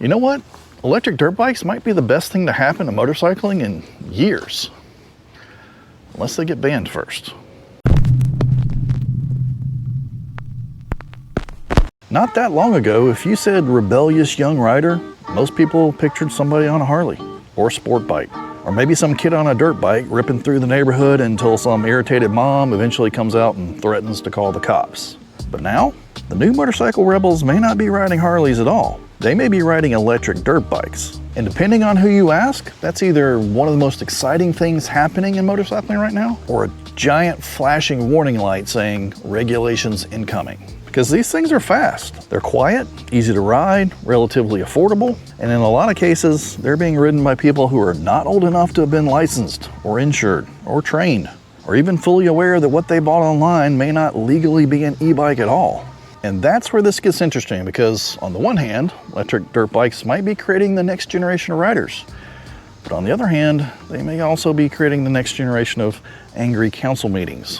You know what? Electric dirt bikes might be the best thing to happen to motorcycling in years. Unless they get banned first. Not that long ago, if you said rebellious young rider, most people pictured somebody on a Harley or a sport bike, or maybe some kid on a dirt bike ripping through the neighborhood until some irritated mom eventually comes out and threatens to call the cops. But now, the new motorcycle rebels may not be riding Harleys at all. They may be riding electric dirt bikes. And depending on who you ask, that's either one of the most exciting things happening in motorcycling right now, or a giant flashing warning light saying regulations incoming. Because these things are fast. They're quiet, easy to ride, relatively affordable, and in a lot of cases, they're being ridden by people who are not old enough to have been licensed, or insured, or trained, or even fully aware that what they bought online may not legally be an e-bike at all. And that's where this gets interesting, because on the one hand, electric dirt bikes might be creating the next generation of riders. But on the other hand, they may also be creating the next generation of angry council meetings.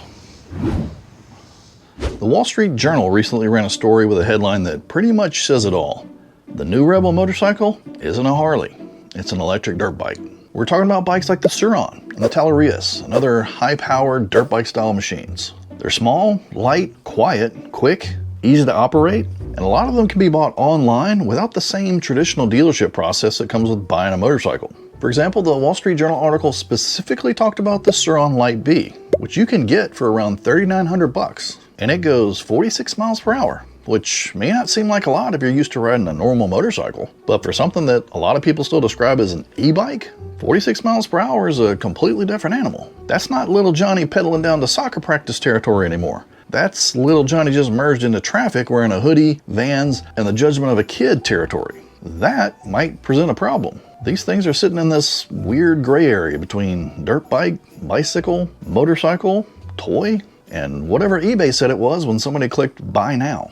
The Wall Street Journal recently ran a story with a headline that pretty much says it all. The new Rebel motorcycle isn't a Harley, it's an electric dirt bike. We're talking about bikes like the Sur-Ron and the Talarias and other high-powered dirt bike style machines. They're small, light, quiet, quick, easy to operate, and a lot of them can be bought online without the same traditional dealership process that comes with buying a motorcycle. For example, the Wall Street Journal article specifically talked about the Sur-Ron Lite B, which you can get for around $3,900, and it goes 46 miles per hour, which may not seem like a lot if you're used to riding a normal motorcycle, but for something that a lot of people still describe as an e-bike, 46 miles per hour is a completely different animal. That's not little Johnny pedaling down to soccer practice territory anymore. That's little Johnny just merged into traffic wearing a hoodie, Vans, and the judgment of a kid territory. That might present a problem. These things are sitting in this weird gray area between dirt bike, bicycle, motorcycle, toy, and whatever eBay said it was when somebody clicked buy now.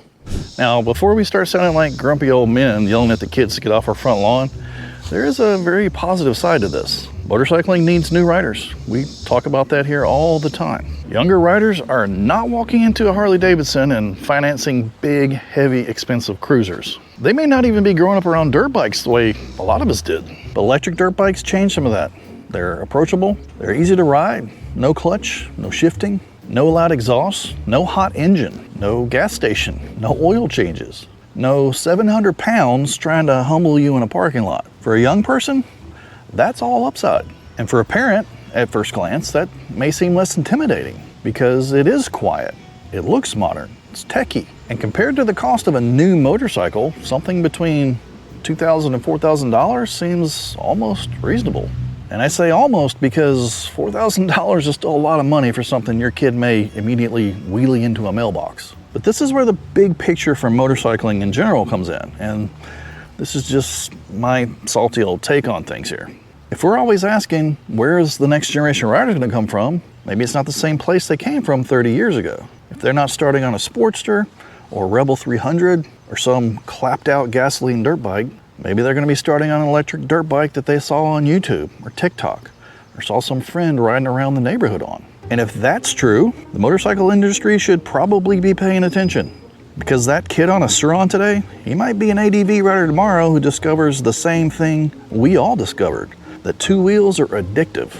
Now, before we start sounding like grumpy old men yelling at the kids to get off our front lawn, there is a very positive side to this. Motorcycling needs new riders. We talk about that here all the time. Younger riders are not walking into a Harley-Davidson and financing big, heavy, expensive cruisers. They may not even be growing up around dirt bikes the way a lot of us did. But electric dirt bikes change some of that. They're approachable, they're easy to ride, no clutch, no shifting, no loud exhaust, no hot engine, no gas station, no oil changes, no 700 pounds trying to humble you in a parking lot. For a young person, that's all upside. And for a parent, at first glance, that may seem less intimidating because it is quiet, it looks modern, it's techy. And compared to the cost of a new motorcycle, something between $2,000 and $4,000 seems almost reasonable. And I say almost because $4,000 is still a lot of money for something your kid may immediately wheelie into a mailbox. But this is where the big picture for motorcycling in general comes in, and this is just my salty old take on things here. If we're always asking, where is the next generation rider going to come from, maybe it's not the same place they came from 30 years ago. If they're not starting on a Sportster or Rebel 300 or some clapped out gasoline dirt bike, maybe they're going to be starting on an electric dirt bike that they saw on YouTube or TikTok or saw some friend riding around the neighborhood on. And if that's true, the motorcycle industry should probably be paying attention, because that kid on a Sur-Ron today, he might be an ADV rider tomorrow who discovers the same thing we all discovered, that two wheels are addictive.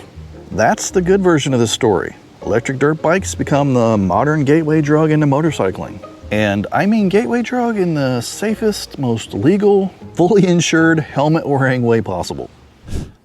That's the good version of this story. Electric dirt bikes become the modern gateway drug into motorcycling. And I mean gateway drug in the safest, most legal, fully insured, helmet-wearing way possible.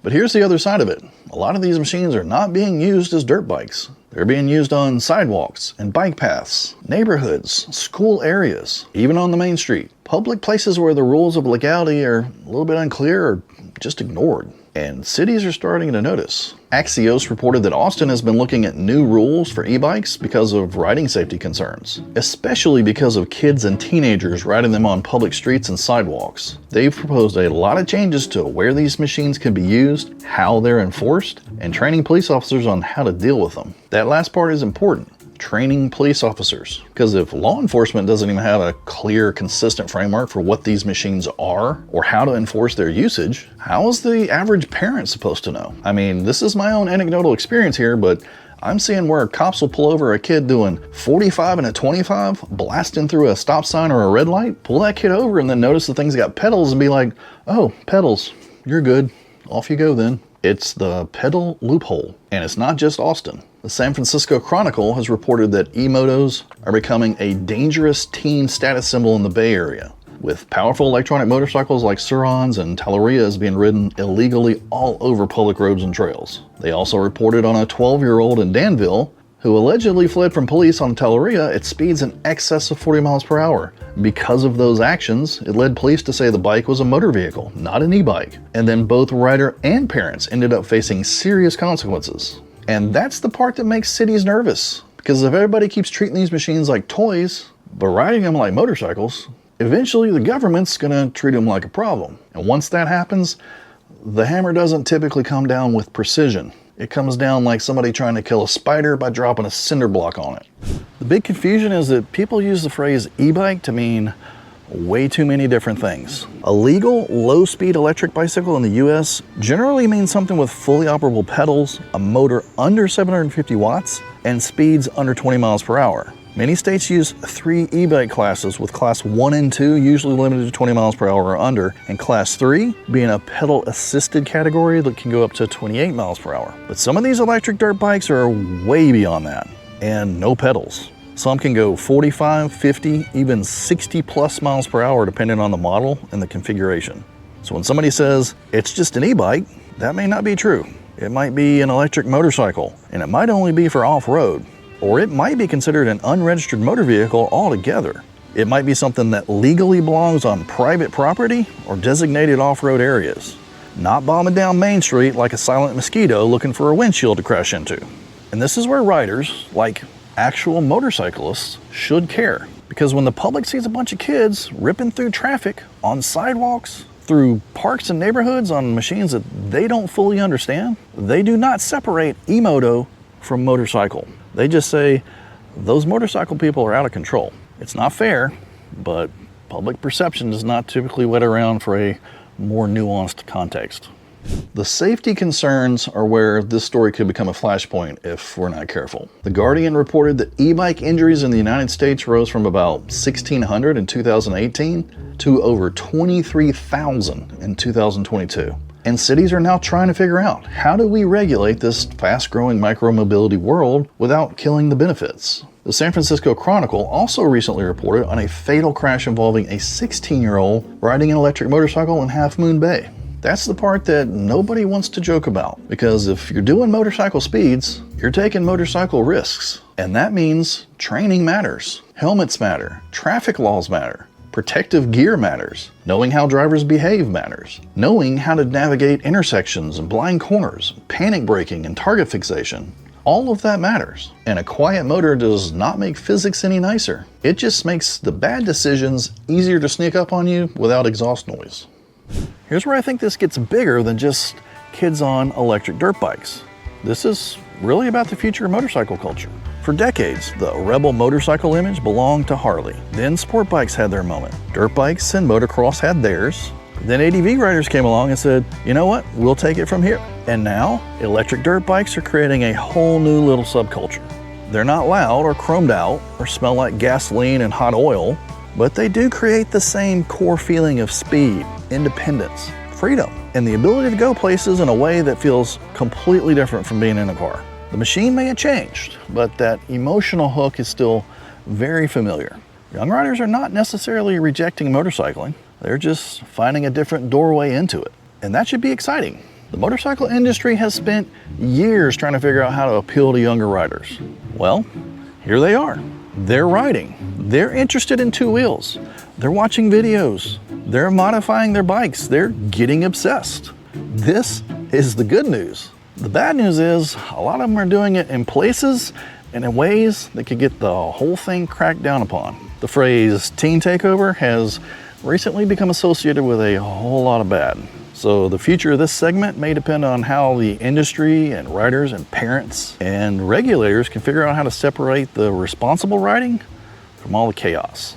But here's the other side of it. A lot of these machines are not being used as dirt bikes. They're being used on sidewalks and bike paths, neighborhoods, school areas, even on the main street. Public places where the rules of legality are a little bit unclear or just ignored. And cities are starting to notice. Axios reported that Austin has been looking at new rules for e-bikes because of riding safety concerns, especially because of kids and teenagers riding them on public streets and sidewalks. They've proposed a lot of changes to where these machines can be used, how they're enforced, and training police officers on how to deal with them. That last part is important. Training police officers, because if law enforcement doesn't even have a clear, consistent framework for what these machines are or how to enforce their usage, how is the average parent supposed to know? I mean, this is my own anecdotal experience here, but I'm seeing where cops will pull over a kid doing 45 and a 25, blasting through a stop sign or a red light, pull that kid over and then notice the thing's got pedals and be like, oh, pedals, you're good. Off you go then. It's the pedal loophole. And it's not just Austin. The San Francisco Chronicle has reported that e-motos are becoming a dangerous teen status symbol in the Bay Area, with powerful electronic motorcycles like Surons and Talarias being ridden illegally all over public roads and trails. They also reported on a 12-year-old in Danville who allegedly fled from police on Talaria at speeds in excess of 40 miles per hour. Because of those actions, it led police to say the bike was a motor vehicle, not an e-bike. And then both rider and parents ended up facing serious consequences. And that's the part that makes cities nervous, because if everybody keeps treating these machines like toys, but riding them like motorcycles, eventually the government's gonna treat them like a problem. And once that happens, the hammer doesn't typically come down with precision. It comes down like somebody trying to kill a spider by dropping a cinder block on it. The big confusion is that people use the phrase e-bike to mean way too many different things. A legal low-speed electric bicycle in the US generally means something with fully operable pedals, a motor under 750 watts, and speeds under 20 miles per hour. Many states use 3 e-bike classes, with class 1 and 2 usually limited to 20 miles per hour or under, and class 3 being a pedal-assisted category that can go up to 28 miles per hour. But some of these electric dirt bikes are way beyond that, and no pedals. Some can go 45, 50, even 60 plus miles per hour depending on the model and the configuration. So when somebody says it's just an e-bike, that may not be true. It might be an electric motorcycle, and it might only be for off-road. Or it might be considered an unregistered motor vehicle altogether. It might be something that legally belongs on private property or designated off-road areas, not bombing down Main Street like a silent mosquito looking for a windshield to crash into. And this is where riders, like actual motorcyclists, should care. Because when the public sees a bunch of kids ripping through traffic on sidewalks, through parks and neighborhoods on machines that they don't fully understand, they do not separate e-moto from motorcycle. They just say, those motorcycle people are out of control. It's not fair, but public perception does not typically wait around for a more nuanced context. The safety concerns are where this story could become a flashpoint if we're not careful. The Guardian reported that e-bike injuries in the United States rose from about 1,600 in 2018 to over 23,000 in 2022. And cities are now trying to figure out, how do we regulate this fast-growing micromobility world without killing the benefits? The San Francisco Chronicle also recently reported on a fatal crash involving a 16-year-old riding an electric motorcycle in Half Moon Bay. That's the part that nobody wants to joke about, because if you're doing motorcycle speeds, you're taking motorcycle risks. And that means training matters, helmets matter, traffic laws matter. Protective gear matters. Knowing how drivers behave matters. Knowing how to navigate intersections and blind corners, panic braking and target fixation. All of that matters. And a quiet motor does not make physics any nicer. It just makes the bad decisions easier to sneak up on you without exhaust noise. Here's where I think this gets bigger than just kids on electric dirt bikes. This is really about the future of motorcycle culture. For decades, the rebel motorcycle image belonged to Harley. Then sport bikes had their moment. Dirt bikes and motocross had theirs. Then ADV riders came along and said, you know what, we'll take it from here. And now, electric dirt bikes are creating a whole new little subculture. They're not loud or chromed out or smell like gasoline and hot oil, but they do create the same core feeling of speed, independence, freedom, and the ability to go places in a way that feels completely different from being in a car. The machine may have changed, but that emotional hook is still very familiar. Young riders are not necessarily rejecting motorcycling. They're just finding a different doorway into it. And that should be exciting. The motorcycle industry has spent years trying to figure out how to appeal to younger riders. Well, here they are. They're riding. They're interested in two wheels. They're watching videos. They're modifying their bikes. They're getting obsessed. This is the good news. The bad news is a lot of them are doing it in places and in ways that could get the whole thing cracked down upon. The phrase teen takeover has recently become associated with a whole lot of bad. So the future of this segment may depend on how the industry and riders and parents and regulators can figure out how to separate the responsible riding from all the chaos.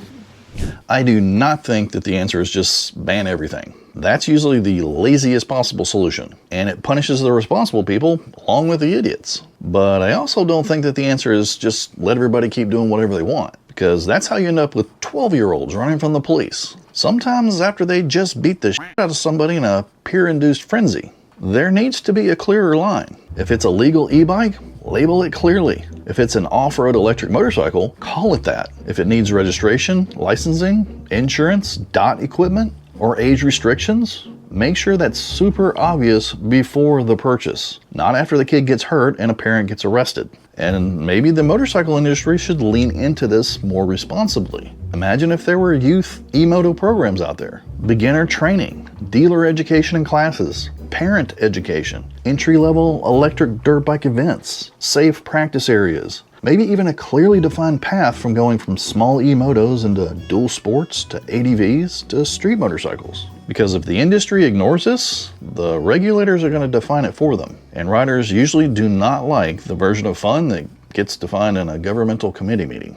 I do not think that the answer is just ban everything. That's usually the laziest possible solution, and it punishes the responsible people along with the idiots. But I also don't think that the answer is just let everybody keep doing whatever they want, because that's how you end up with 12-year-olds running from the police. Sometimes after they just beat the shit out of somebody in a peer-induced frenzy. There needs to be a clearer line. If it's a legal e-bike, label it clearly. If it's an off-road electric motorcycle, call it that. If it needs registration, licensing, insurance, DOT equipment, or age restrictions, make sure that's super obvious before the purchase, not after the kid gets hurt and a parent gets arrested. And maybe the motorcycle industry should lean into this more responsibly. Imagine if there were youth e-moto programs out there, beginner training, dealer education and classes, parent education, entry-level electric dirt bike events, safe practice areas, maybe even a clearly defined path from going from small e-motos into dual sports to ADVs to street motorcycles. Because if the industry ignores this, the regulators are going to define it for them. And riders usually do not like the version of fun that gets defined in a governmental committee meeting.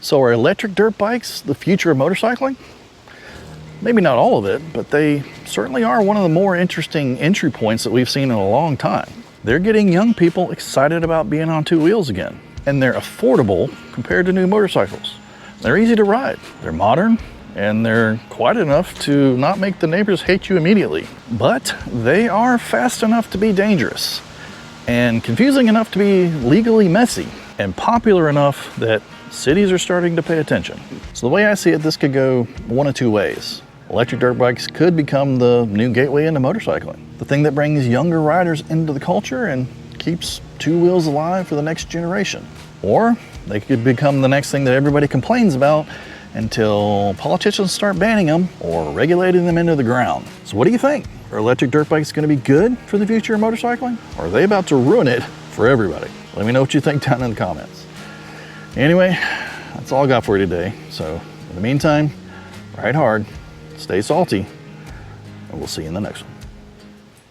So are electric dirt bikes the future of motorcycling? Maybe not all of it, but they certainly are one of the more interesting entry points that we've seen in a long time. They're getting young people excited about being on two wheels again, and they're affordable compared to new motorcycles. They're easy to ride, they're modern, and they're quiet enough to not make the neighbors hate you immediately. But they are fast enough to be dangerous, and confusing enough to be legally messy, and popular enough that cities are starting to pay attention. So the way I see it, this could go one of two ways. Electric dirt bikes could become the new gateway into motorcycling, the thing that brings younger riders into the culture and keeps two wheels alive for the next generation. Or they could become the next thing that everybody complains about until politicians start banning them or regulating them into the ground. So what do you think? Are electric dirt bikes going to be good for the future of motorcycling? Or are they about to ruin it for everybody? Let me know what you think down in the comments. Anyway, that's all I got for you today. So in the meantime, ride hard, stay salty, and we'll see you in the next one.